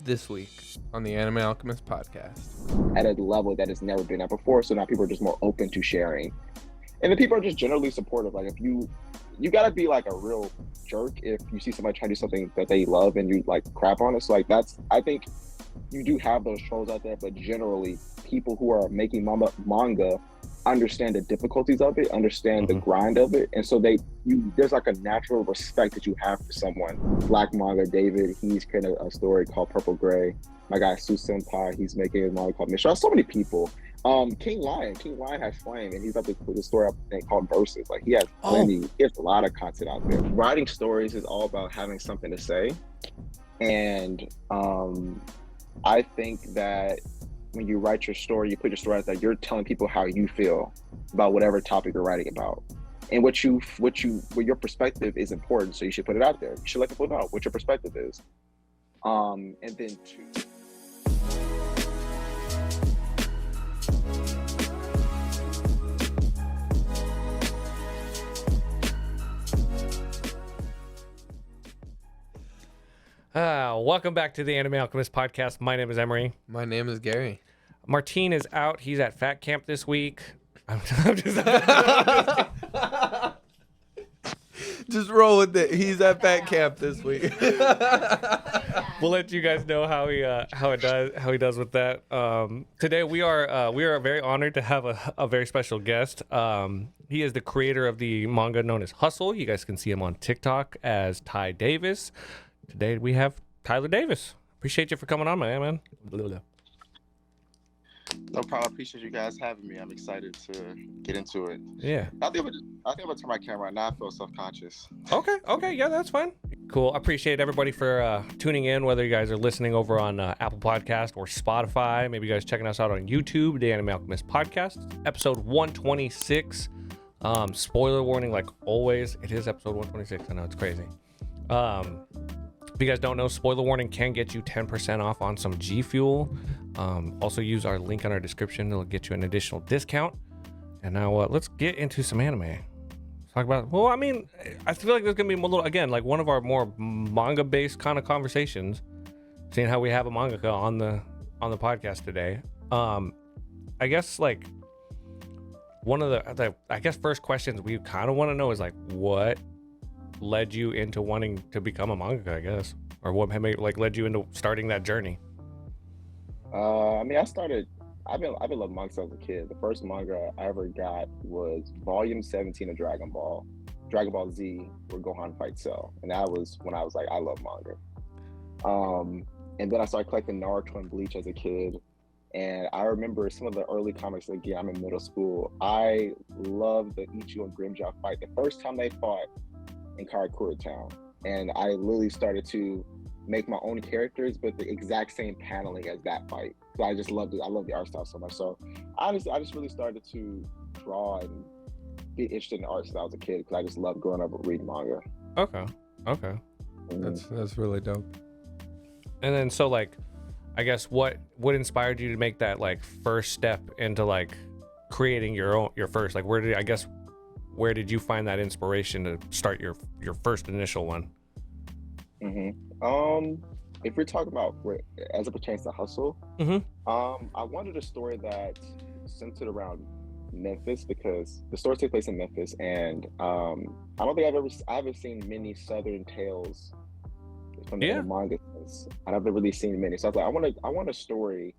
this week on the Anime Alchemist podcast. At a level that has never been at before, so now people are just more open to sharing. And the people are just generally supportive. Like, if you gotta be like a real jerk if you see somebody try to do something that they love and you like crap on it. So like I think you do have those trolls out there, but generally people who are making manga understand the difficulties of it, understand the grind of it, and so there's like a natural respect that you have for someone. Black Manga David, he's created a story called Purple Gray. My guy Su Senpai, he's making a manga called Mission. So many people. King Lion has Flame, and he's about to put the story up called Versus. Like, he has plenty. He has a lot of content out there. Writing stories is all about having something to say, and I think that when you write your story, you put your story out there, you're telling people how you feel about whatever topic you're writing about. And what your perspective is important, so you should put it out there. You should let people know what your perspective is. And then two. Welcome back to the Anime Alchemist podcast. My name is Emery. My name is Gary. Martine is out. He's at Fat Camp this week. Just roll with it. He's at Fat Camp this week. We'll let you guys know how he does with that. Today we are very honored to have a very special guest. He is the creator of the manga known as Hussle. You guys can see him on TikTok as Ty Davis. Today we have Tyler Davis. Appreciate you for coming on, man. No problem. Appreciate you guys having me. I'm excited to get into it. Yeah. I think I'm gonna turn my camera on. Now I feel self-conscious. Okay. Yeah, that's fine. Cool. I appreciate everybody for tuning in, whether you guys are listening over on Apple Podcast or Spotify. Maybe you guys checking us out on YouTube, the Anime Alchemist Podcast, episode 126. Spoiler warning, like always, it is episode 126. I know, it's crazy. If you guys don't know, spoiler warning can get you 10% off on some G Fuel. Also use our link in our description. It'll get you an additional discount. And now let's get into some anime. Let's talk about, well, I mean, I feel like there's going to be a little, again, like one of our more manga-based kind of conversations, seeing how we have a mangaka on the podcast today. I guess, like, one of the I guess first questions we kind of want to know is, like, what led you into wanting to become a mangaka, I guess, or what led you into starting that journey? I mean, I've been loving manga since I was a kid. The first manga I ever got was volume 17 of Dragon Ball Z, where Gohan fights Cell, and that was when I was like, I love manga. And then I started collecting Naruto and Bleach as a kid, and I remember some of the early comics. Again, I'm in middle school. I loved the Ichigo and Grimmjow fight. The first time they fought in Karakura Town, and I literally started to make my own characters, but the exact same paneling as that fight. So I just loved it. I love the art style so much. So honestly, I just really started to draw and be interested in art since I was a kid, because I just loved growing up reading manga. Okay. That's really dope. And then, so, like, I guess what inspired you to make that, like, first step into, like, creating your first, like, where did you find that inspiration to start your first initial one? If we're talking about as it pertains to Hussle, I wanted a story that centered around Memphis, because the story takes place in Memphis, and I don't think I've ever seen many Southern tales from the manga. I've never really seen many, so I was like, I want a story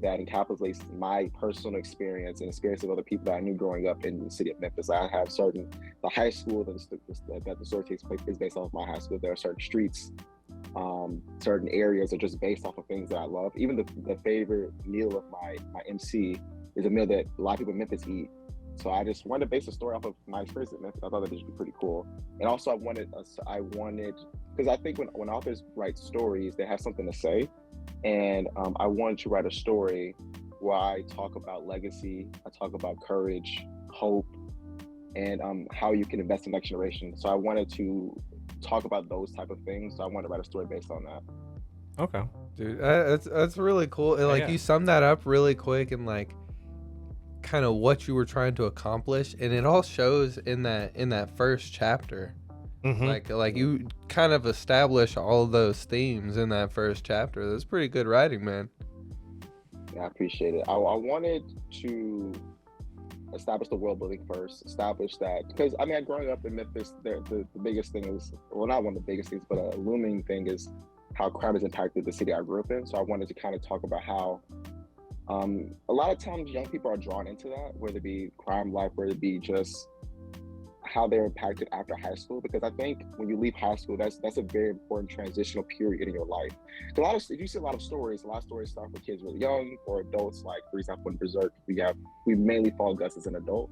that encapsulates my personal experience and experience of other people that I knew growing up in the city of Memphis. I have the high school that the story takes place is based off of my high school. There are certain streets, certain areas are just based off of things that I love. Even the favorite meal of my MC is a meal that a lot of people in Memphis eat. So I just wanted to base the story off of my experience in Memphis. I thought that would be pretty cool. And also I wanted, because I think when authors write stories, they have something to say. And I wanted to write a story where I talk about legacy, I talk about courage, hope, and how you can invest in the next generation. So I wanted to talk about those type of things. So I wanted to write a story based on that. Okay. Dude, that's really cool. And, like, you summed that up really quick, and, like, kind of what you were trying to accomplish, and it all shows in that first chapter. Like you kind of establish all of those themes in that first chapter. That's pretty good writing, man. Yeah, I appreciate it. I wanted to establish the world building first, establish that, because I mean, growing up in Memphis, the biggest thing is, well, not one of the biggest things, but a looming thing is how crime has impacted the city I grew up in. So I wanted to kind of talk about how a lot of times young people are drawn into that, whether it be crime life, whether it be just how they're impacted after high school. Because I think when you leave high school, that's a very important transitional period in your life. If you see a lot of stories start with kids really young, or adults. Like, for example, in Berserk, we mainly follow Gus as an adult.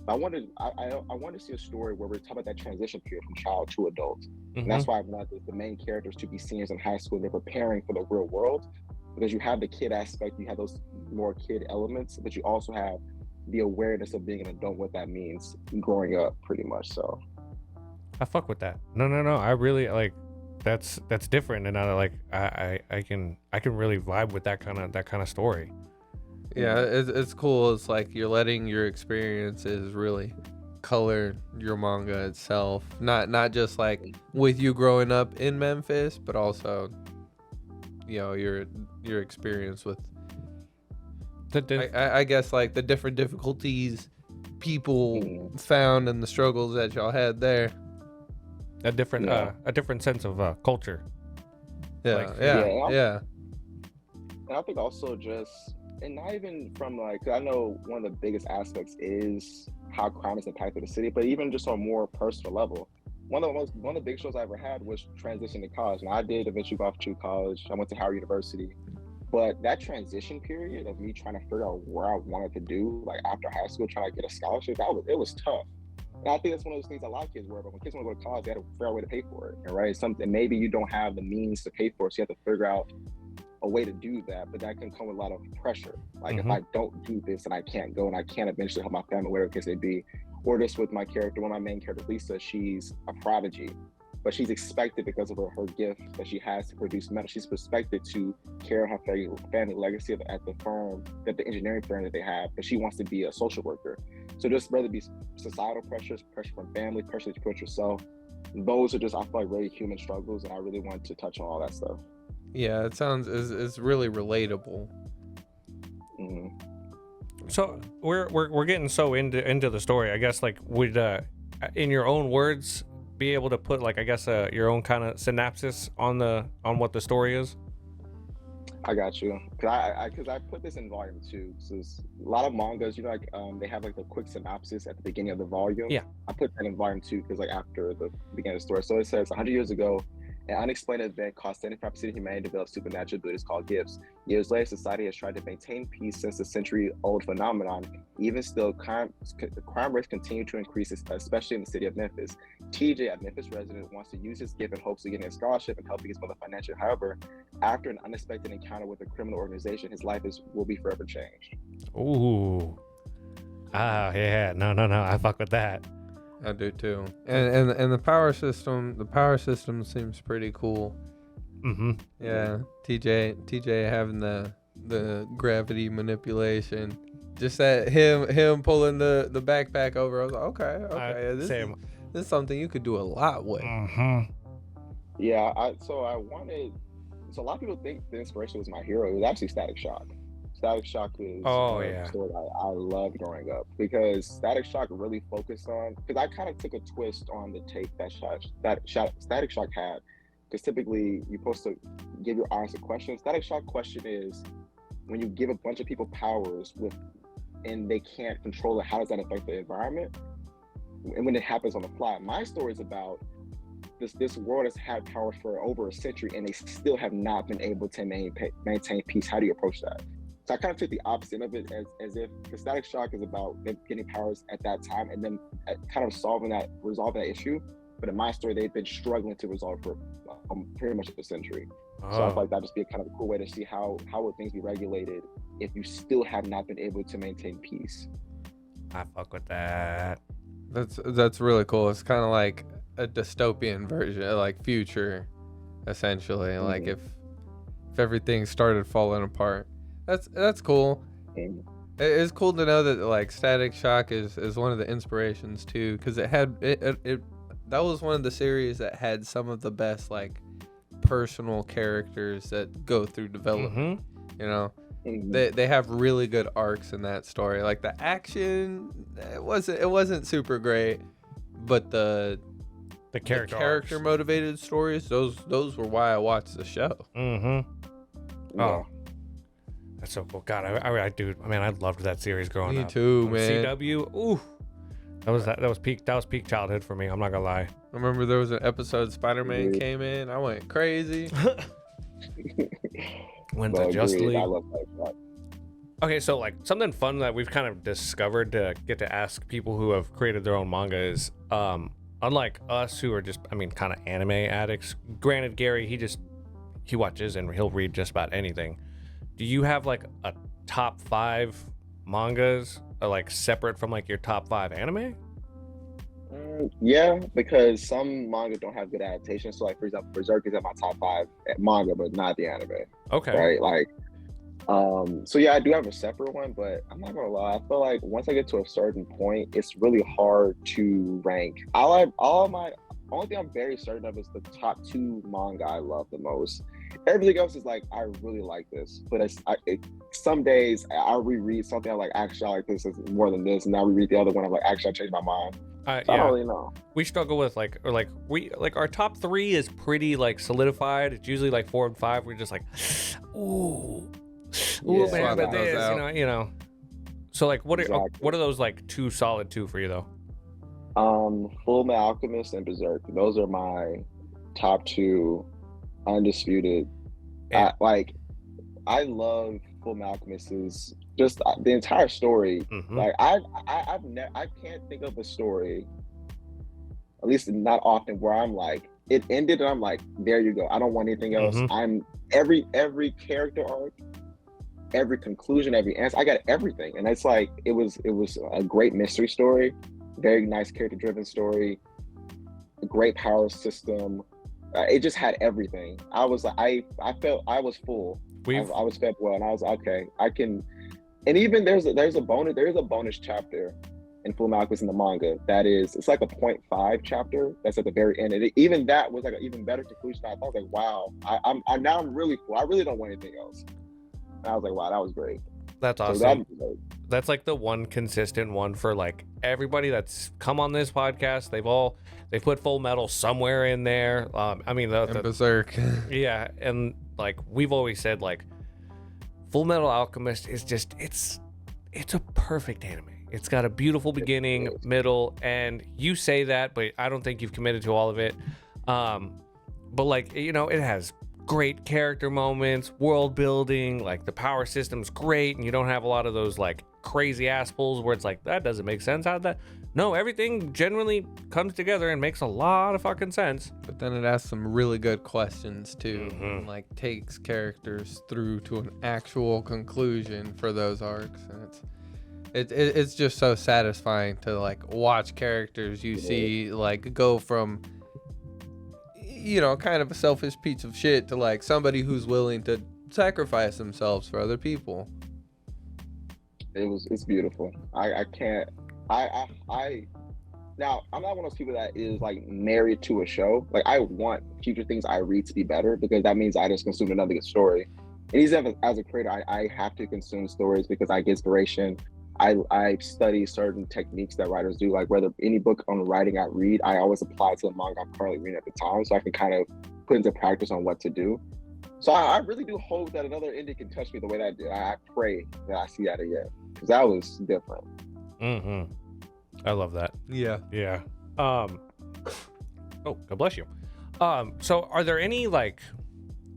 I wanted to see a story where we're talking about that transition period from child to adult. And that's why I wanted the main characters to be seniors in high school. They're preparing for the real world, because you have the kid aspect, you have those more kid elements, but you also have the awareness of being an adult, what that means growing up, pretty much. So I fuck with that. No, I really like that's different, and I can really vibe with that kind of story. Yeah, it's cool. It's like you're letting your experiences really color your manga itself, not just like with you growing up in Memphis, but also, you know, your experience with I guess like the different difficulties people found and the struggles that y'all had there. A different sense of culture. Yeah. And I think also and not even from like, I know one of the biggest aspects is how crime has impacted the city, but even just on a more personal level. One of the big shows I ever had was transition to college. And I did eventually go off to college. I went to Howard University. But that transition period of me trying to figure out where I wanted to do, like after high school, trying to get a scholarship, it was tough. And I think that's one of those things a lot of kids worry about. When kids want to go to college, they have to figure out a way to pay for it, right? Something maybe you don't have the means to pay for it, so you have to figure out a way to do that. But that can come with a lot of pressure. Like if I don't do this, then I can't go, and I can't eventually help my family, whatever the case may be. Or just with my character, one of my main characters, Lisa, she's a prodigy. But she's expected, because of her gift that she has to produce metal, she's expected to carry her family legacy at the firm, that the engineering firm that they have, but she wants to be a social worker. So just whether it be societal pressures, pressure from family, pressure to put yourself, those are just, I feel like, really human struggles, and I really want to touch on all that stuff. Yeah, it sounds it's really relatable. So we're getting so into the story. I guess, like, would in your own words be able to put, like, I guess your own kind of synopsis on what the story is? I got you. Because I put this in volume 2. So a lot of mangas, you know, like they have like the quick synopsis at the beginning of the volume. Yeah. I put that in volume 2 because, like, after the beginning of the story. So it says 100 years ago, an unexplained event caused 75% of humanity to develop supernatural abilities called gifts. Years later, society has tried to maintain peace since the century-old phenomenon. Even still, crime rates continue to increase, especially in the city of Memphis. TJ, a Memphis resident, wants to use his gift in hopes of getting a scholarship and helping his mother financially. However, after an unexpected encounter with a criminal organization, his life will be forever changed. Ooh. Yeah. No. I fuck with that. I do too. And the power system seems pretty cool. Yeah. TJ having the gravity manipulation. Just that him pulling the backpack over. I was like, okay. This is something you could do a lot with. Yeah, so a lot of people think the inspiration was my hero. It was actually Static Shock. Static Shock is a story I loved growing up, because Static Shock really focused on, because I kind of took a twist on the take that Static Shock had, because typically you're supposed to give your answer question. Static Shock question is, when you give a bunch of people powers and they can't control it, how does that affect the environment? And when it happens on the fly. My story is about this world has had power for over a century, and they still have not been able to maintain peace. How do you approach that? So I kind of took the opposite of it, as if the Static Shock is about them getting powers at that time and then kind of resolving that issue. But in my story, they've been struggling to resolve for pretty much a century. So I feel like that'd just be a kind of a cool way to see how would things be regulated if you still have not been able to maintain peace. I fuck with that. That's really cool. It's kind of like a dystopian version, like future, essentially. Like if everything started falling apart. That's cool. It's cool to know that, like, Static Shock is one of the inspirations too, because it that was one of the series that had some of the best like personal characters that go through development. You know, they have really good arcs in that story. Like the action, it wasn't super great, but the character motivated stories, those were why I watched the show. Oh, that's so cool. God, I loved that series growing up. Me too, man. CW, ooh, that was peak childhood for me. I'm not gonna lie. I remember there was an episode Spider-Man came in. I went crazy. Went to Justice League. I love that. Okay, so like something fun that we've kind of discovered to get to ask people who have created their own manga is, unlike us who are just, kind of anime addicts. Granted, Gary, he watches and he'll read just about anything. Do you have like a top 5 mangas, like separate from like your top 5 anime? Yeah, because some manga don't have good adaptations. So like, for example, Berserk is at my top 5 manga, but not the anime. Okay. Right, like, so yeah, I do have a separate one, but I'm not gonna lie, I feel like once I get to a certain point, it's really hard to rank. Only thing I'm very certain of is the top 2 manga I love the most. Everything else is like, I really like this, but some days I'll reread something, I'm like, actually I like this more than this, and I'll reread the other one, I'm like, actually I changed my mind. Yeah. I don't really know. We struggle with our top 3 is pretty like solidified. It's usually like 4 and 5. We're just like, ooh, man, but this, you know. So like, what are those like 2 solid 2 for you though? Full Metal Alchemist and Berserk. Those are my top 2 undisputed. Yeah. I love Full Metal Alchemist is just the entire story. Like I can't think of a story, at least not often, where I'm like, it ended and I'm like, there you go. I don't want anything else. I'm every character arc, every conclusion, every answer. I got everything, and it's like it was a great mystery story, very nice character driven story, a great power system. It just had everything. I was like, I felt I was full. I was fed well, and I was like, okay, I can. And even there's a bonus chapter in Full Metal Alchemist in the manga it's like a 0.5 chapter that's at the very end, and even that was like an even better conclusion. I thought like, wow, I'm really full. I really don't want anything else. And I was like, wow, that was great. That's awesome. That's like the one consistent one for like everybody that's come on this podcast. They put Full Metal somewhere in there. The Berserk. Yeah, and like we've always said, like Full Metal Alchemist is just it's a perfect anime. It's got a beautiful beginning, middle, and you say that, but I don't think you've committed to all of it. But like, it has great character moments, world building, like the power system's great, and you don't have a lot of those like crazy ass pulls where it's like, that doesn't make sense. How'd that? No, everything generally comes together and makes a lot of fucking sense. But then it asks some really good questions too, and like takes characters through to an actual conclusion for those arcs, and it's just so satisfying to like watch characters you see like go from kind of a selfish piece of shit to like somebody who's willing to sacrifice themselves for other people. It's beautiful. Now, I'm not one of those people that is like married to a show. Like, I want future things I read to be better, because that means I just consumed another good story. And even as a creator, I have to consume stories because I get inspiration. I study certain techniques that writers do. Like, whether any book on writing I read, I always apply to the manga I'm currently reading at the time, so I can kind of put into practice on what to do. So I really do hope that another indie can touch me the way that did. I pray that I see that again, because that was different. I love that. Yeah. Oh, God bless you. So are there any like,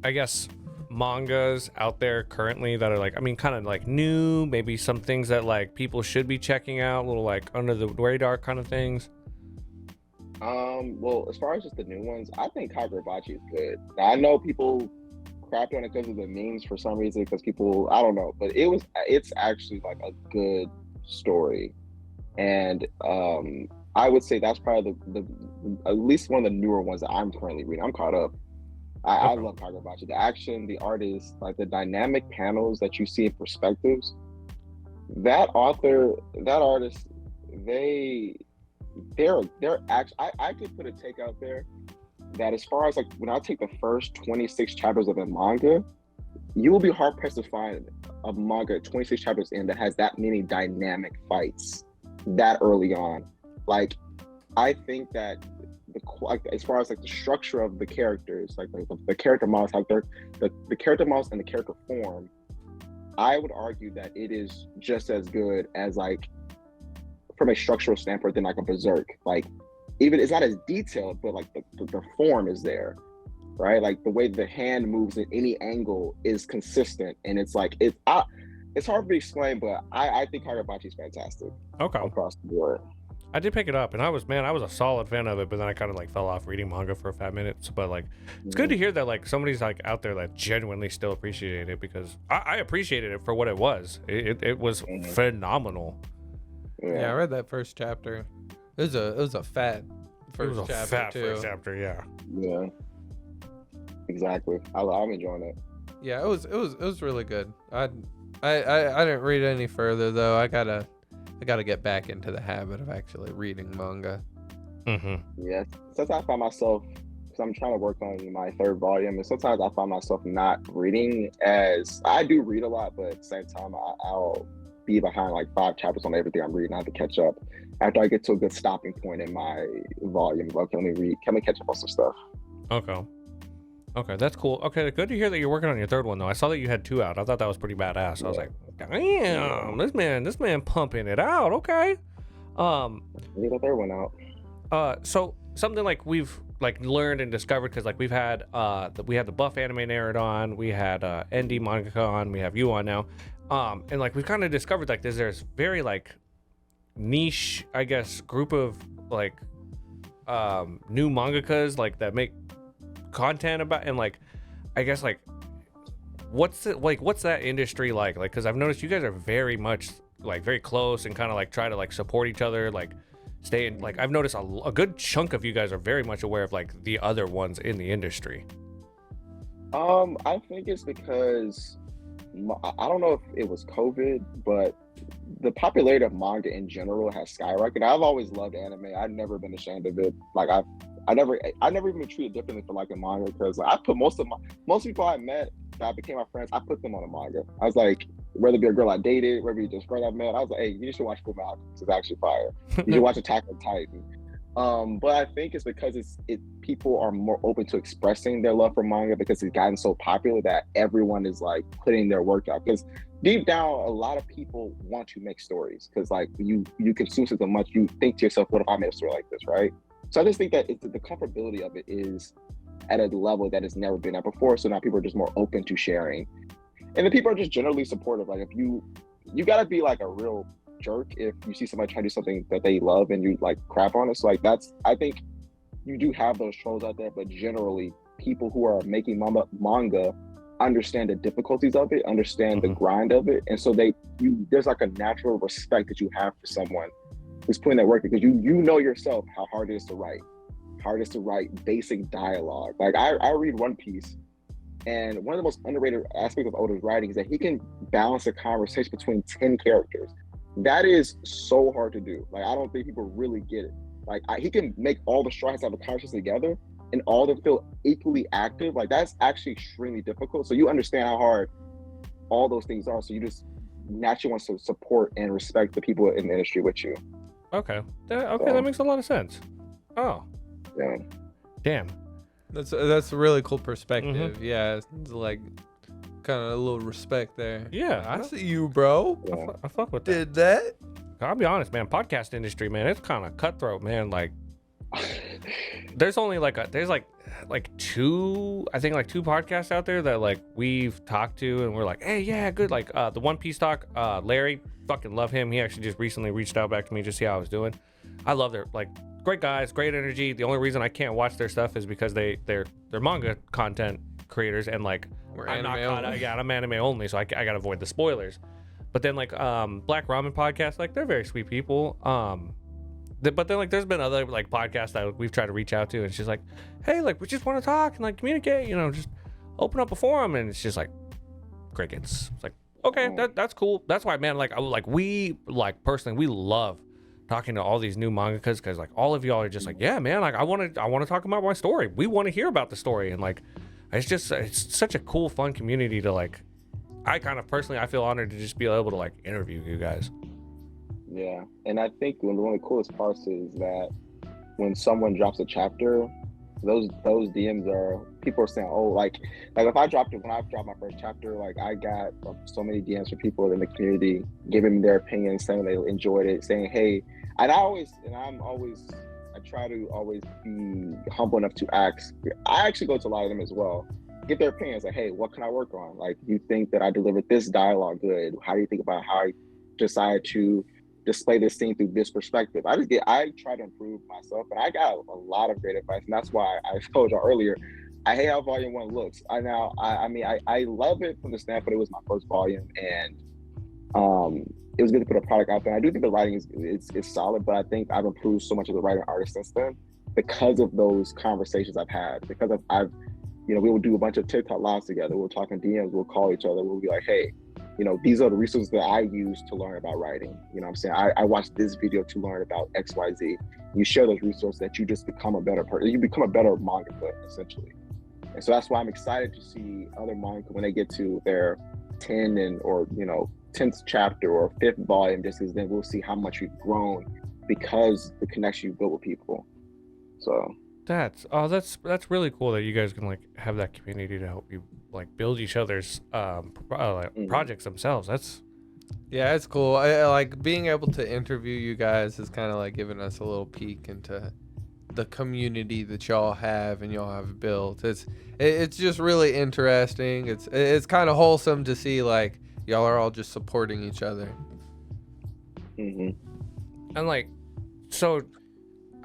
I guess, mangas out there currently that are like, kind of like new, maybe some things that like people should be checking out, little like under the radar kind of things? Well, as far as just the new ones, I think Kagurabachi is good. Now, I know people crapped on it because of the memes for some reason, because people, I don't know, but it's actually like a good story. And I would say that's probably the at least one of the newer ones that I'm currently reading. I'm caught up. I love Kagurabachi. The action, the artist, like the dynamic panels that you see in perspectives. That artist, they're actually, I could put a take out there that as far as like when I take the first 26 chapters of a manga, you will be hard pressed to find a manga 26 chapters in that has that many dynamic fights that early on. Like, I think that as far as like the structure of the characters, like the character models, how the character models and the character form, I would argue that it is just as good as like from a structural standpoint than like a Berserk. Like, even it's not as detailed, but like the form is there, right? Like the way the hand moves in any angle is consistent, and it's like it's hard to explain, but I think Kagabachi's fantastic. Okay. Across the board. I did pick it up, and I was a solid fan of it, but then I kind of like fell off reading manga for a fat minute. But like, it's good to hear that like somebody's like out there that genuinely still appreciated it, because I appreciated it for what it was. It was phenomenal. Yeah, I read that first chapter. It was a fat first chapter. First chapter, yeah. Yeah. Exactly. I'm enjoying it. Yeah, it was really good. I didn't read any further though. I gotta get back into the habit of actually reading manga. Yeah. Sometimes I find myself, because I'm trying to work on my third volume, and sometimes I find myself not reading as I do read a lot, but at the same time I'll be behind like 5 chapters on everything I'm reading. I have to catch up after I get to a good stopping point in my volume. Okay, let me catch up on some stuff. Okay, that's cool. Okay, good to hear that you're working on your third one though. I saw that you had 2 out. I thought that was pretty badass. I was like, damn, this man pumping it out. Okay. Get the third one out. So something like we've like learned and discovered, because like we had the Buff Anime Nerd on, we had ND Mangka on, we have you on now. And like we've kind of discovered like there's very like niche, I guess, group of like new mangakas like that make content about, and like I guess like what's that industry like, because I've noticed you guys are very much like very close and kind of like try to like support each other, like stay in, like I've noticed a good chunk of you guys are very much aware of like the other ones in the industry. I think it's because I don't know if it was COVID, but the popularity of manga in general has skyrocketed. I've always loved anime. I've never been ashamed of it. Like I never even been treated differently for liking manga, because like, I put most people I met that became my friends, I put them on a manga. I was like, whether it be a girl I dated, whether it be just a friend I met, I was like, hey, you should watch Full Metal Alchemist. It's actually fire. You should watch Attack on Titan. But I think it's because people are more open to expressing their love for manga, because it's gotten so popular that everyone is like putting their work out. Because deep down, a lot of people want to make stories, because like you consume so much, you think to yourself, what if I made a story like this, right? So I just think that the comfortability of it is at a level that has never been at before. So now people are just more open to sharing, and then people are just generally supportive. Like if you gotta be like a real jerk if you see somebody trying to do something that they love and you like crap on it. So like I think you do have those trolls out there, but generally people who are making manga understand the difficulties of it, understand the grind of it, and so there's like a natural respect that you have for someone who's putting that work, because you know yourself how hard it is to write basic dialogue. Like I read One Piece, and one of the most underrated aspects of Oda's writing is that he can balance a conversation between 10 characters. That is so hard to do. Like I don't think people really get it. Like he can make all the straw hats have a conversation together and all of them feel equally active. Like that's actually extremely difficult. So you understand how hard all those things are. So you just naturally want to support and respect the people in the industry with you. Okay. That makes a lot of sense. Oh. Yeah. Damn. That's a really cool perspective. Yeah, it's like kind of a little respect there. Yeah, I see you, bro. Yeah. I fuck with that. Did that? I'll be honest, man. Podcast industry, man, it's kind of cutthroat, man. Like, there's only like two podcasts out there that like we've talked to, and we're like, hey, yeah, good. Like the One Piece talk, Larry, fucking love him. He actually just recently reached out back to me to see how I was doing. I love their like great guys, great energy. The only reason I can't watch their stuff is because they're manga content creators, and like I'm not caught up. Yeah, I'm anime only, so I gotta avoid the spoilers. But then like Black Ramen podcast, like they're very sweet people. But then like there's been other like podcasts that we've tried to reach out to, and she's like, hey, like we just want to talk and like communicate, you know, just open up a forum, and it's just like crickets. It's like, okay, that's cool. That's why, man, like we like personally we love talking to all these new mangakas, because like all of y'all are just like, yeah, man, like I want to talk about my story. We want to hear about the story, and like it's such a cool, fun community to like. I kind of personally, I feel honored to just be able to like interview you guys. Yeah, and I think one of the coolest parts is that when someone drops a chapter, those DMs are, people are saying, oh, like if I dropped it, when I dropped my first chapter, like I got so many DMs from people in the community giving me their opinion, saying they enjoyed it, saying, hey, I try to always be humble enough to ask. I actually go to a lot of them as well, get their opinions, like, hey, what can I work on? Like, you think that I delivered this dialogue good? How do you think about how I decided to display this scene through this perspective? I try to improve myself, and I got a lot of great advice, and that's why I told y'all earlier, I hate how Volume 1 looks. I love it from the standpoint it was my first volume, and it was good to put a product out there. I do think the writing is solid, but I think I've improved so much as a writer and artist since then because of those conversations I've had, because we will do a bunch of TikTok lives together. We'll talk in DMs, we'll call each other, we'll be like, hey, these are the resources that I use to learn about writing. You know what I'm saying? I watched this video to learn about XYZ. You share those resources that you just become a better person. You become a better mangaka, essentially. And so that's why I'm excited to see other manga when they get to their 10th chapter or 5th volume, just because then we'll see how much you've grown because the connection you built with people. So that's really cool that you guys can like have that community to help you like build each other's projects themselves. It's cool. I like being able to interview you guys is kind of like giving us a little peek into the community that y'all have and y'all have built. It's just really interesting. It's kind of wholesome to see like y'all are all just supporting each other. And like, so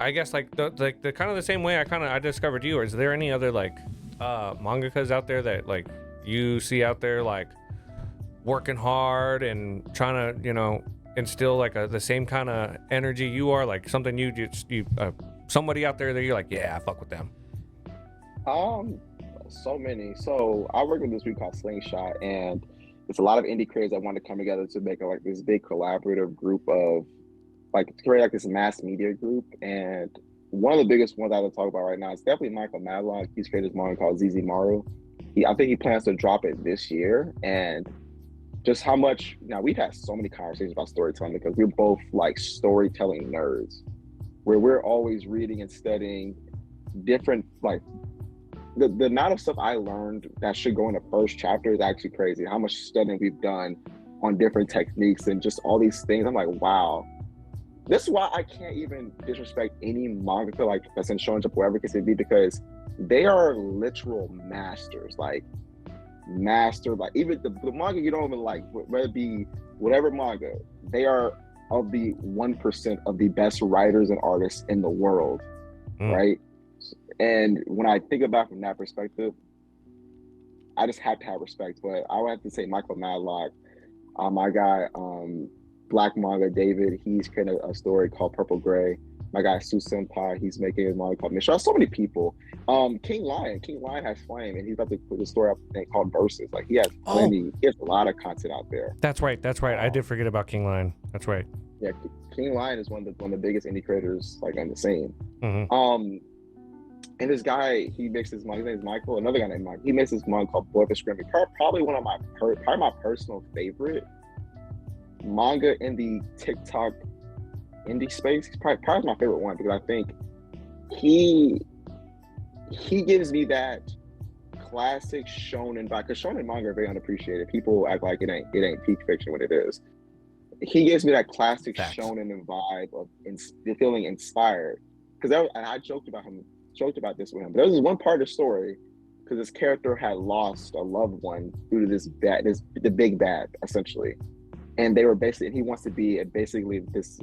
I guess like the kind of the same way I discovered you. Or is there any other like mangakas out there that like you see out there like working hard and trying to instill like the same kind of energy you are, like something you somebody out there that you're like, yeah, I fuck with them? So many. So I work with this group called Slingshot, and it's a lot of indie creators that want to come together to make like this big collaborative group of like to create like this mass media group. And one of the biggest ones I would talk about right now is definitely Michael Madlock. He's created this manga called ZZ Maru. I think he plans to drop it this year. And just how much, now we've had so many conversations about storytelling because we're both like storytelling nerds, where we're always reading and studying different, like the amount of stuff I learned that should go in the first chapter is actually crazy. How much studying we've done on different techniques and just all these things. I'm like, wow. This is why I can't even disrespect any mangaka like that's in Shonen Jump, wherever it can be, because they are literal masters. Like even the manga you don't even like, whether it be whatever manga, they are of the 1% of the best writers and artists in the world, right? And when I think about it from that perspective, I just have to have respect. But I would have to say Michael Madlock, my guy, Black Manga David, he's created a story called Purple Gray. My guy Su Senpai, he's making a manga called Mission. So many people. King Lion has Flame, and he's about to put a story up called Versus. Like he has plenty. He has a lot of content out there. That's right. I did forget about King Lion. That's right. Yeah, King Lion is one of the biggest indie creators like on the scene. And this guy, he makes his manga. His name is Michael. Another guy named Mike. He makes this manga called Boy the Screaming. Probably one of my personal favorite manga in the TikTok indie space. Probably my favorite one, because I think he gives me that classic shonen vibe. Because shonen manga are very unappreciated. People act like it ain't peak fiction when it is. He gives me that classic shonen vibe of feeling inspired. Because I joked about this with him. But there was one part of the story, because this character had lost a loved one due to the big bad, essentially. And they were he wants to be basically this,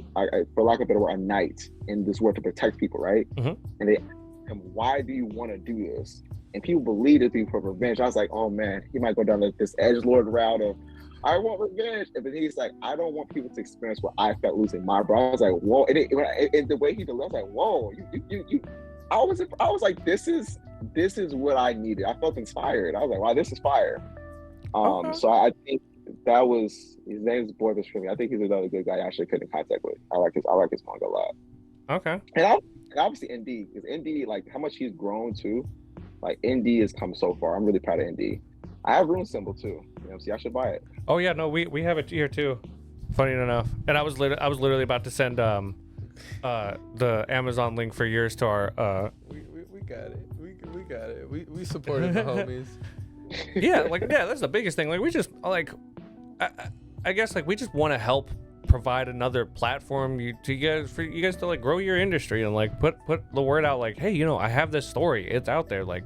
for lack of a better word, a knight in this world to protect people, right? And they asked him, why do you want to do this? And people believed it for revenge. I was like, oh man, he might go down this edgelord route of, I want revenge. And then he's like, I don't want people to experience what I felt losing my brother. I was like, whoa. And the way he delivered, I was like, whoa, I was like, this is what I needed. I felt inspired. I was like, wow, this is fire. So I think that was his name's Boy for me. I think he's another good guy I actually put in contact with. I like his manga a lot. Okay. And obviously ND, because ND, like how much he's grown too. Like ND has come so far. I'm really proud of ND. I have Rune Symbol too. You know, see, I should buy it. Oh yeah, no, we have it here too. Funny enough, and I was literally about to send the Amazon link for yours to our. We got it. We got it. We supported the homies. Yeah, that's the biggest thing. Like we just like, I guess like we just want to help provide another platform for you guys to like grow your industry and like put the word out. Like, hey, I have this story. It's out there. Like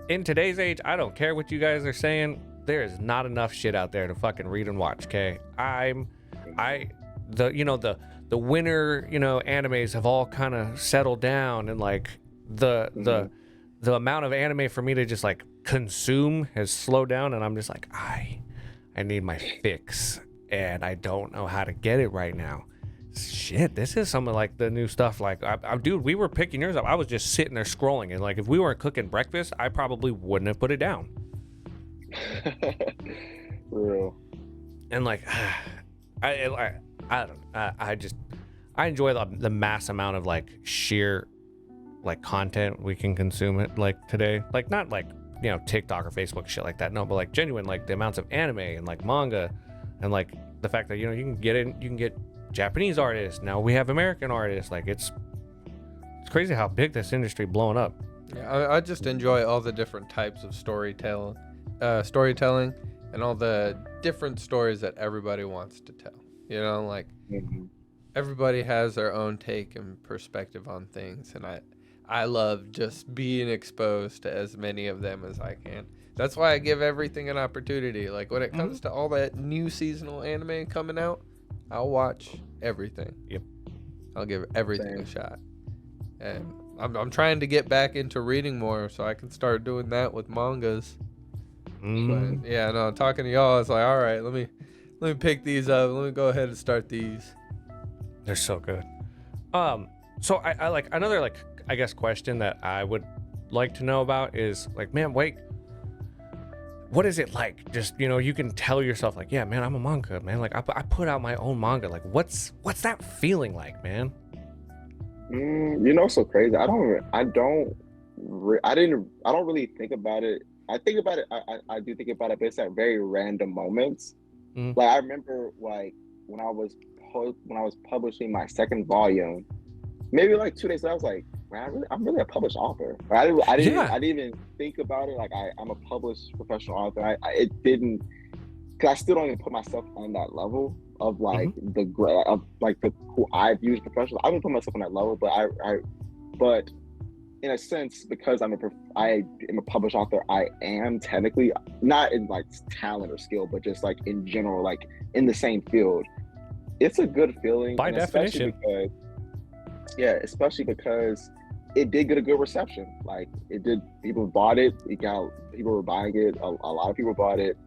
in today's age, I don't care what you guys are saying. There is not enough shit out there to fucking read and watch. Okay, the winter animes have all kind of settled down, and like the amount of anime for me to just like consume has slowed down, and I'm just like I need my fix, and I don't know how to get it right now. Shit, this is some of like the new stuff. Like, dude, we were picking yours up. I was just sitting there scrolling, and like if we weren't cooking breakfast, I probably wouldn't have put it down. Real. And like, I enjoy the mass amount of like sheer like content we can consume it like today. Like not like TikTok or Facebook shit like that. No, but like genuine like the amounts of anime and like manga, and like the fact that you can get Japanese artists. Now we have American artists. Like it's crazy how big this industry blowing up. Yeah, I just enjoy all the different types of storytelling and all the different stories that everybody wants to tell. Like everybody has their own take and perspective on things, and I love just being exposed to as many of them as I can. That's why I give everything an opportunity. Like when it comes to all that new seasonal anime coming out, I'll watch everything. Yep. I'll give everything a shot. And I'm trying to get back into reading more so I can start doing that with mangas. But yeah, no, talking to y'all, it's like, all right, let me pick these up. Let me go ahead and start these. They're so good. So I like another like I guess question that I would like to know about is like, man, wait, what is it like? Just you can tell yourself like, yeah, man, I'm a manga, man. Like I put out my own manga. Like what's that feeling like, man? So crazy. I don't really think about it. I think about it. I do think about it, but it's at very random moments. Like I remember, like when I was publishing my second volume, maybe like 2 days later, I was like, man, I'm really a published author. I didn't even think about it. Like I'm a published professional author. Because I still don't even put myself on that level of like who I view as professional. I wouldn't put myself on that level, but in a sense, because I am a published author, I am technically not in like talent or skill, but just like in general, like in the same field. It's a good feeling by definition. Especially because it did get a good reception. Like it did. People bought it. People were buying it. A lot of people bought it.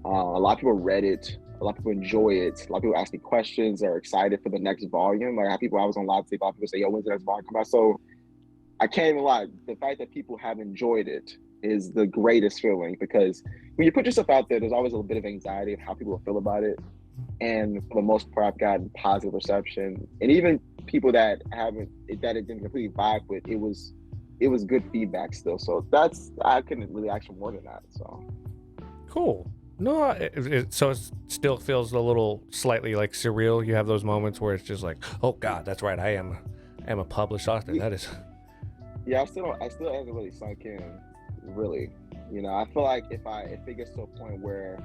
A lot of people read it. A lot of people enjoy it. A lot of people ask me questions. Are excited for the next volume. Like I was on live tape. A lot of people say, "Yo, when's the next volume come out?" So I can't even lie. The fact that people have enjoyed it is the greatest feeling, because when you put yourself out there, there's always a little bit of anxiety of how people will feel about it. And for the most part, I've gotten positive reception, and even people that it didn't completely vibe with, it was good feedback still. So I couldn't really ask for more than that. So cool. No, so it still feels a little slightly like surreal. You have those moments where it's just like, oh God, that's right. I am a published author. That is. Yeah, I still hasn't really sunk in, really. I feel like if it gets to a point where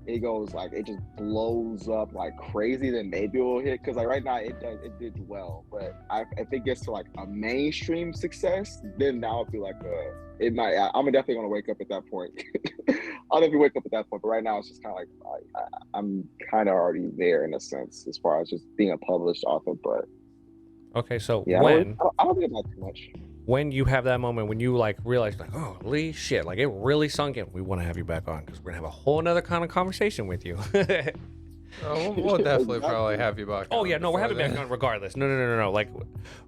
it goes like it just blows up like crazy, then maybe it will hit. Because like right now it did well, but if it gets to like a mainstream success, then that would be like it might. I'm definitely gonna wake up at that point. I'll definitely wake up at that point. But right now it's just kind of like I'm kind of already there in a sense as far as just being a published author. But okay, so yeah, I don't think about too much. When you have that moment, when you like realize like, oh, holy shit, like it really sunk in, we want to have you back on because we're gonna have a whole nother kind of conversation with you. We'll definitely probably have you back. Oh yeah, no, we're having you back on regardless. No. Like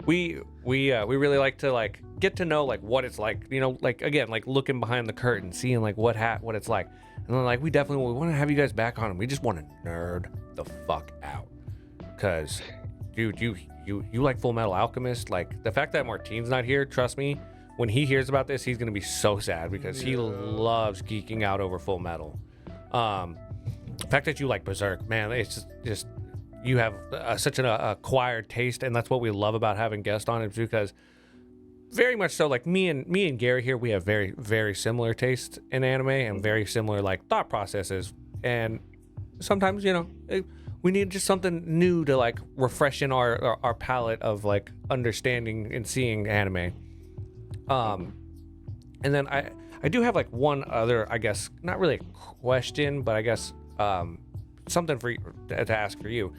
we really like to like get to know like what it's like, like again, like looking behind the curtain, seeing like what it's like. And then like we want to have you guys back on, and we just want to nerd the fuck out. Cause, dude, you like Full Metal Alchemist. Like the fact that Martine's not here, trust me, when he hears about this, he's gonna be so sad because he loves geeking out over Full Metal. The fact that you like Berserk, man, it's just you have such an acquired taste, and that's what we love about having guests on, is because very much so, like me and Gary here, we have very, very similar tastes in anime and very similar like thought processes. And sometimes, you know, we need just something new to like refresh in our palette of like understanding and seeing anime. And then I do have like one other, I guess, not really a question, but I guess something for you, to ask for you.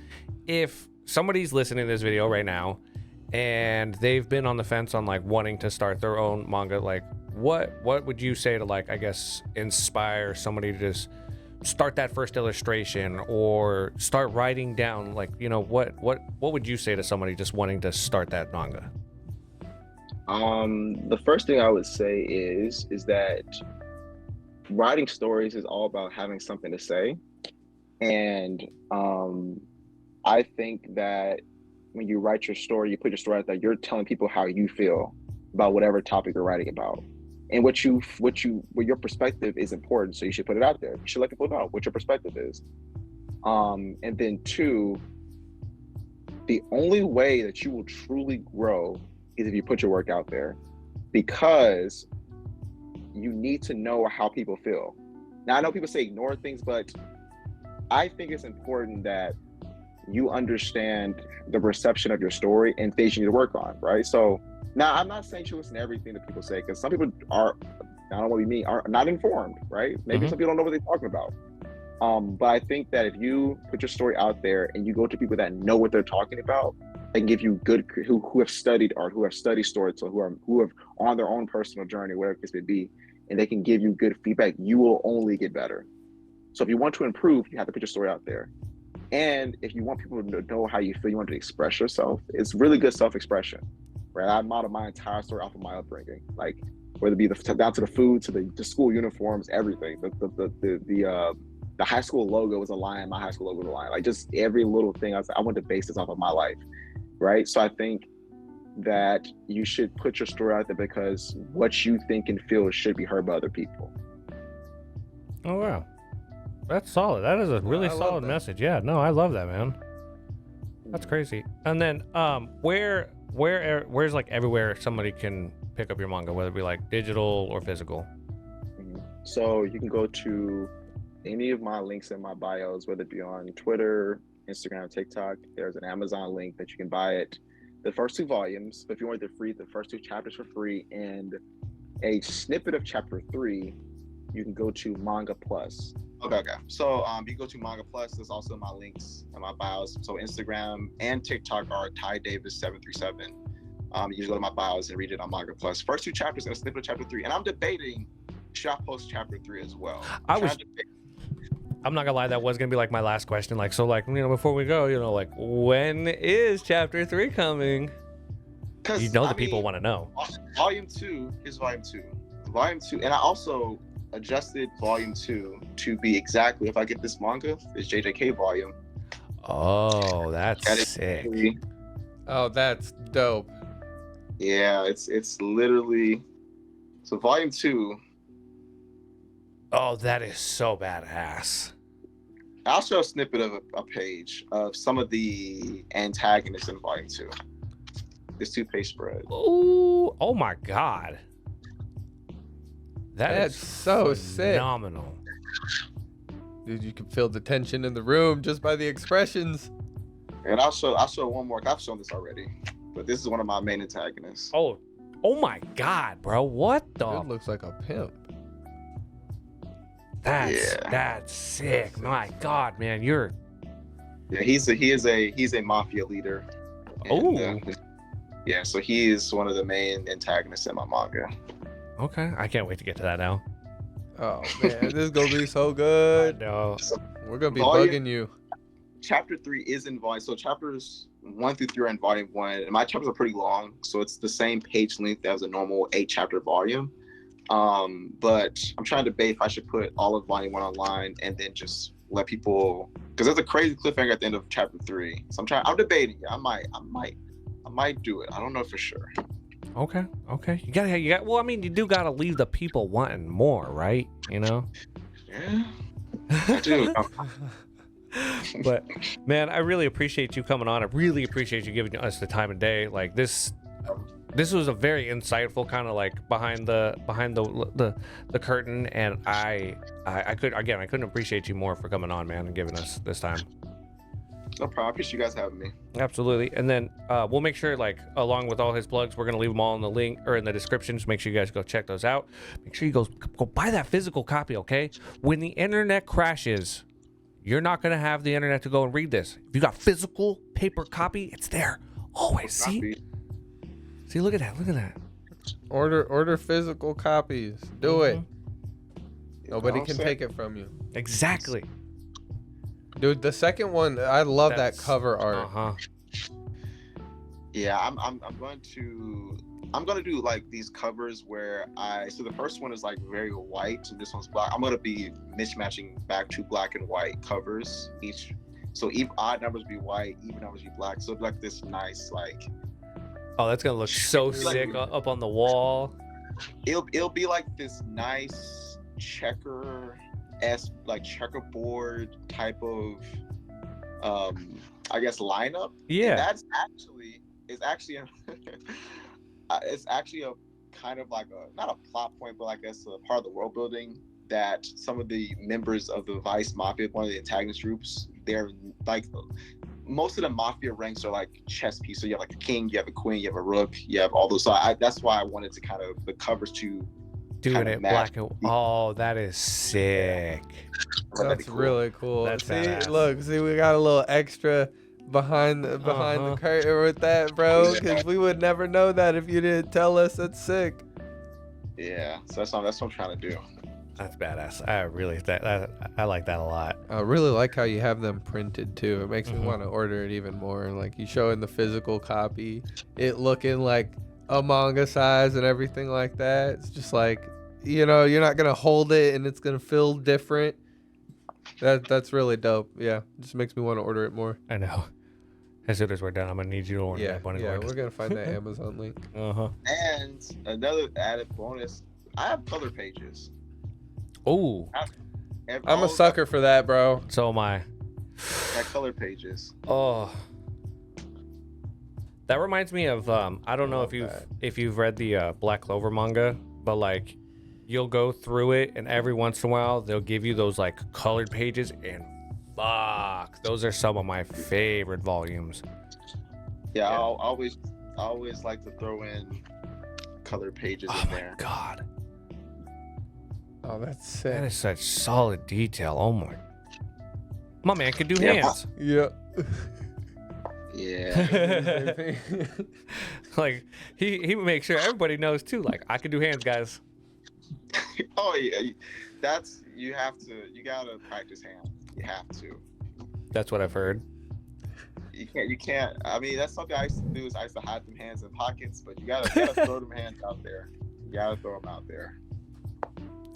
If somebody's listening to this video right now and they've been on the fence on like wanting to start their own manga, like what would you say to like, I guess, inspire somebody to just start that first illustration or start writing down, like, you know, what would you say to somebody just wanting to start that manga? The first thing I would say is that writing stories is all about having something to say. And I think that when you write your story, you put your story out there, you're telling people how you feel about whatever topic you're writing about. And what your perspective is important. So you should put it out there. You should let people know what your perspective is. And then 2, the only way that you will truly grow is if you put your work out there, because you need to know how people feel. Now, I know people say ignore things, but I think it's important that you understand the reception of your story and things you need to work on, right? So now I'm not saying you listen to everything that people say, because some people are, I don't want to be mean, are not informed, right? Maybe some people don't know what they're talking about. But I think that if you put your story out there and you go to people that know what they're talking about, and give you good, who have studied art, who have studied storytelling, who have on their own personal journey, whatever it may be, and they can give you good feedback, you will only get better. So if you want to improve, you have to put your story out there. And if you want people to know how you feel, you want to express yourself, it's really good self-expression, right? I modeled my entire story off of my upbringing, like whether it be down to the food, to the school uniforms, everything. The high school logo was a lion. My high school logo was a lion. Like just every little thing. I wanted to base this off of my life, right? So I think that you should put your story out there, because what you think and feel should be heard by other people. Oh wow, that's solid. That is a really solid message. Yeah, no, I love that, man. That's crazy. And then where's like everywhere somebody can pick up your manga, whether it be like digital or physical? So you can go to any of my links in my bios, whether it be on Twitter, Instagram, TikTok. There's an Amazon link that you can buy it. The first 2 volumes, but if you want it free, the first 2 chapters for free, and a snippet of chapter 3, you can go to Manga Plus. Okay. So you go to Manga Plus. There's also my links in my bios. So Instagram and TikTok are Ty Davis 737. You just go to my bios and read it on Manga Plus. First 2 chapters and a snippet of chapter 3. And I'm debating, should I post chapter 3 as well? I'm not gonna lie, that was gonna be like my last question. Like, so like, you know, before we go, you know, like, when is chapter 3 coming? You know, the people want to know. Volume 2 is volume 2. Volume 2, and I also adjusted volume 2 to be exactly, if I get this manga, this JJK volume. Oh, that's sick. Oh, that's dope. Yeah, it's literally, so volume 2. Oh, that is so badass. I'll show a snippet of a page of some of the antagonists in volume 2. This 2-page spread. Ooh, oh my god. That's so sick. Phenomenal. Dude, you can feel the tension in the room just by the expressions. And I'll show one more. I've shown this already, but this is one of my main antagonists. Oh my god, bro. What the? It looks like a pimp. That's sick. My god, man, you're. Yeah, he is a mafia leader. And, yeah, so he is one of the main antagonists in my manga. Okay, I can't wait to get to that now. Oh man, this is gonna be so good. No, we're gonna be bugging you. Chapter 3 is in volume, so chapters 1 through 3 are in volume 1, and my chapters are pretty long, so it's the same page length as a normal 8-chapter volume. But I'm trying to debate if I should put all of volume 1 online and then just let people, because there's a crazy cliffhanger at the end of chapter 3. So I'm debating it. I might do it. I don't know for sure. Okay. You got. Well, I mean, you do gotta leave the people wanting more, right? You know. Yeah, I do. But man, I really appreciate you coming on. I really appreciate you giving us the time of day. Like this was a very insightful kind of like behind the curtain, and I couldn't appreciate you more for coming on, man, and giving us this time. No problem. I appreciate you guys having me. Absolutely. And then we'll make sure, like, along with all his plugs, we're gonna leave them all in the link or in the description. So make sure you guys go check those out. Make sure you go buy that physical copy, okay? When the internet crashes, you're not gonna have the internet to go and read this. If you got physical paper copy, it's there always. See, look at that. Order physical copies. Do it. Nobody can take it from you. Exactly. Dude, the second one, I love that cover art. Yeah, I'm gonna do like these covers where so the first one is like very white and this one's black. I'm gonna be mismatching back to black and white covers each. So odd numbers be white, even numbers be black. So it's like this nice like. Oh, that's gonna look so sick up on the wall. It'll be like this nice checkerboard type of I guess lineup. Yeah. And it's actually a kind of like not a plot point, but I guess a part of the world building that some of the members of the Vice Mafia, one of the antagonist groups, they're like most of the mafia ranks are like chess pieces. So you have like a king, you have a queen, you have a rook, you have all those. So that's why I wanted to kind of the covers to doing it black and oh, that is sick. That's cool. Really cool. That's badass. Look, we got a little extra behind the curtain with that, bro, because we would never know that if you didn't tell us. That's sick. Yeah, so that's what I'm trying to do. That's badass. I like that a lot. I really like how you have them printed too. It makes me want to order it even more. Like you showing the physical copy, it looking like a manga size and everything like that. It's just like, you know, you're not gonna hold it and it's gonna feel different. That's really dope. Yeah, it just makes me want to order it more. I know. As soon as we're done, I'm gonna need you to order that bunny board. We're gonna find that Amazon link. And another added bonus, I have color pages. Oh, I'm a sucker for that, bro. So am I. Got color pages. Oh, that reminds me of I don't know if you've read the Black Clover manga, but like you'll go through it and every once in a while they'll give you those like colored pages, and fuck, those are some of my favorite volumes. Yeah. I'll always like to throw in colored pages in there. Oh my god. Oh, that's sick. That is such solid detail. Oh my man can do hands. Yeah. Yeah. Like he makes sure everybody knows too. Like I can do hands, guys. Oh yeah, you gotta practice hands. You have to. That's what I've heard. You can't. I mean, that's something I used to do. I used to hide them hands in pockets, but you gotta throw them hands out there. You gotta throw them out there.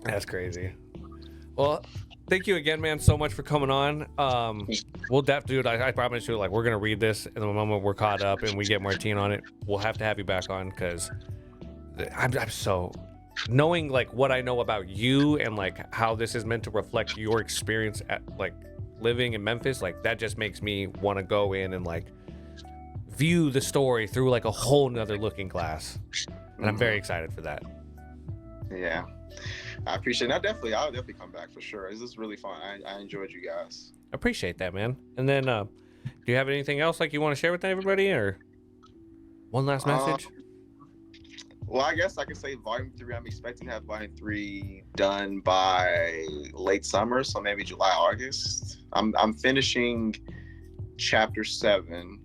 That's crazy. Well, thank you again, man, so much for coming on. We'll dude, I promise you, like, we're gonna read this, and the moment we're caught up and we get Martine on it, we'll have to have you back on, because I'm so knowing like what I know about you and like how this is meant to reflect your experience at like living in Memphis. Like that just makes me want to go in and like view the story through like a whole nother looking glass, and I'm very excited for that. Yeah. I appreciate it. I'll definitely come back for sure. This is really fun. I enjoyed you guys. Appreciate that, man. And then, do you have anything else like you want to share with everybody, or one last message? Well, I guess I could say Volume 3. I'm expecting to have Volume 3 done by late summer, so maybe July, August. I'm finishing Chapter 7,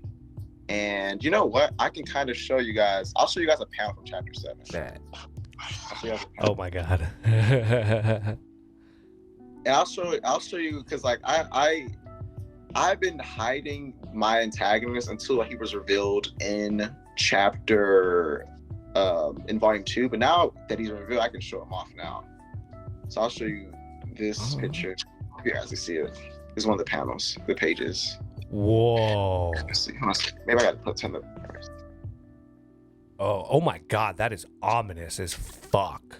and you know what? I can kind of show you guys. I'll show you guys a panel from Chapter 7. Oh my god. And I'll show you because like I've been hiding my antagonist until he was revealed in chapter in volume 2, but now that he's revealed, I can show him off now. So I'll show you this picture. Hope you guys can see it. This is one of the panels, the pages. Whoa. Let's see. Maybe I got to turn the. Oh my God, that is ominous as fuck.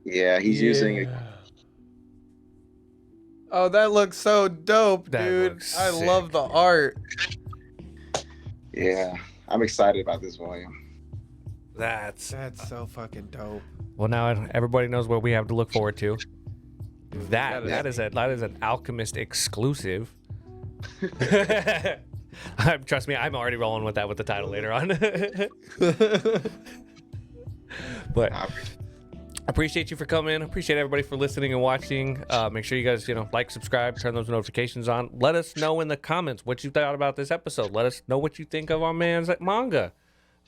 Yeah, he's using. Oh, that looks so dope, dude. I love the art. Yeah, I'm excited about this volume. That's so fucking dope. Well, now everybody knows what we have to look forward to. That is an Alchemist exclusive. Trust me, I'm already rolling with that with the title later on. But I appreciate you for coming. Appreciate everybody for listening and watching. Make sure you guys, like, subscribe, turn those notifications on. Let us know in the comments what you thought about this episode. Let us know what you think of our man's manga.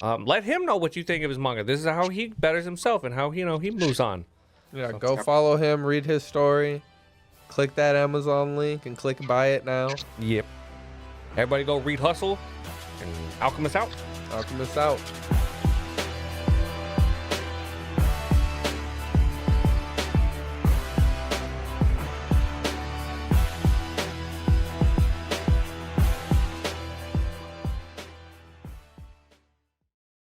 Let him know what you think of his manga. This is how he betters himself and how he moves on. Yeah, go follow him, read his story, click that Amazon link, and click buy it now. Yep. Everybody go read Hussle, and Alchemist out. Alchemist out.